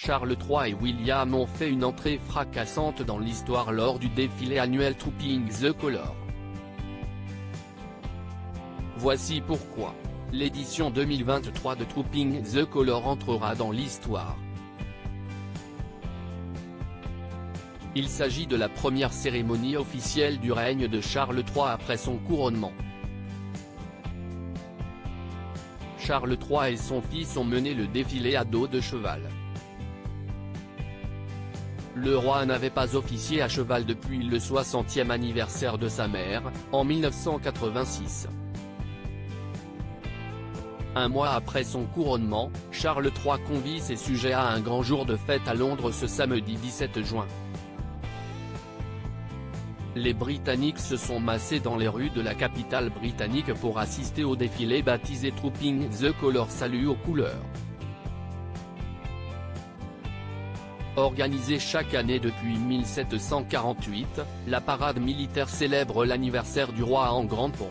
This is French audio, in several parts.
Charles III et William ont fait une entrée fracassante dans l'histoire lors du défilé annuel Trooping the Colour. Voici pourquoi. L'édition 2023 de Trooping the Colour entrera dans l'histoire. Il s'agit de la première cérémonie officielle du règne de Charles III après son couronnement. Charles III et son fils ont mené le défilé à dos de cheval. Le roi n'avait pas officié à cheval depuis le 60e anniversaire de sa mère, en 1986. Un mois après son couronnement, Charles III convie ses sujets à un grand jour de fête à Londres ce samedi 17 juin. Les Britanniques se sont massés dans les rues de la capitale britannique pour assister au défilé baptisé Trooping the Colour, salut aux couleurs. Organisée chaque année depuis 1748, la parade militaire célèbre l'anniversaire du roi en grande pompe.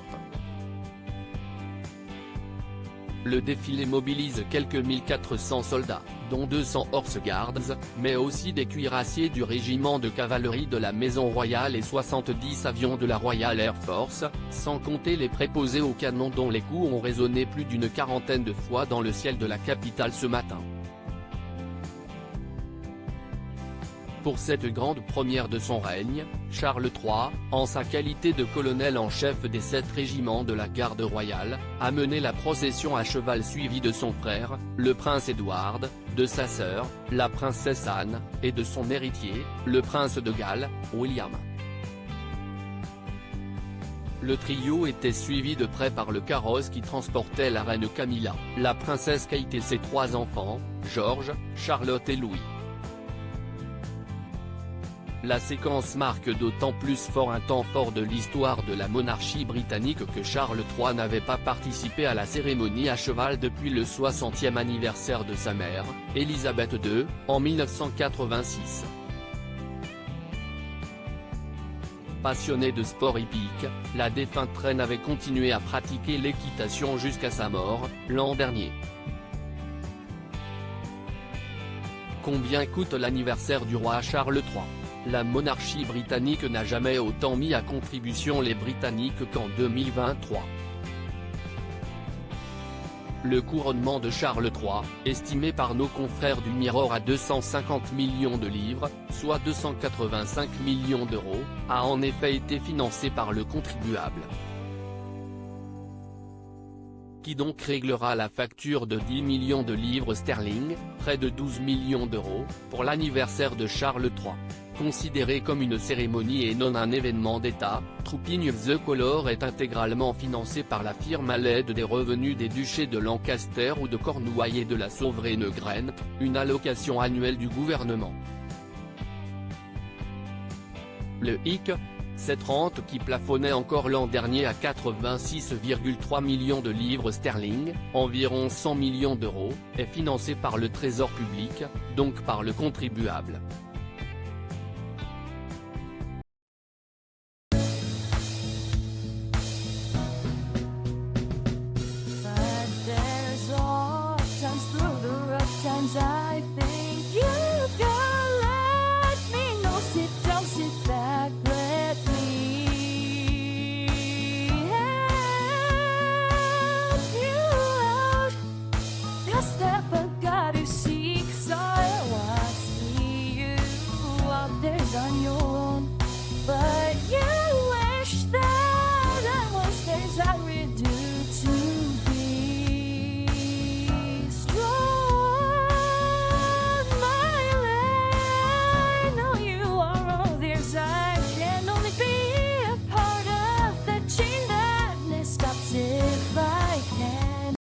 Le défilé mobilise quelques 1400 soldats, dont 200 Horse Guards, mais aussi des cuirassiers du régiment de cavalerie de la Maison Royale et 70 avions de la Royal Air Force, sans compter les préposés aux canons dont les coups ont résonné plus d'une quarantaine de fois dans le ciel de la capitale ce matin. Pour cette grande première de son règne, Charles III, en sa qualité de colonel en chef des 7 régiments de la garde royale, a mené la procession à cheval suivi de son frère, le prince Édouard, de sa sœur, la princesse Anne, et de son héritier, le prince de Galles, William. Le trio était suivi de près par le carrosse qui transportait la reine Camilla, la princesse Kate et ses 3 enfants, George, Charlotte et Louis. La séquence marque d'autant plus fort un temps fort de l'histoire de la monarchie britannique que Charles III n'avait pas participé à la cérémonie à cheval depuis le 60e anniversaire de sa mère, Élisabeth II, en 1986. Passionnée de sport hippique, la défunte reine avait continué à pratiquer l'équitation jusqu'à sa mort, l'an dernier. Combien coûte l'anniversaire du roi Charles III ? La monarchie britannique n'a jamais autant mis à contribution les Britanniques qu'en 2023. Le couronnement de Charles III, estimé par nos confrères du Mirror à 250 millions de livres, soit 285 millions d'euros, a en effet été financé par le contribuable. Qui donc réglera la facture de 10 millions de livres sterling, près de 12 millions d'euros, pour l'anniversaire de Charles III. Considéré comme une cérémonie et non un événement d'État, Trooping the Colour est intégralement financé par la firme à l'aide des revenus des duchés de Lancaster ou de Cornouailles et de la souveraine Gwent, une allocation annuelle du gouvernement. Le hic, cette rente qui plafonnait encore l'an dernier à 86,3 millions de livres sterling, environ 100 millions d'euros, est financée par le Trésor public, donc par le contribuable.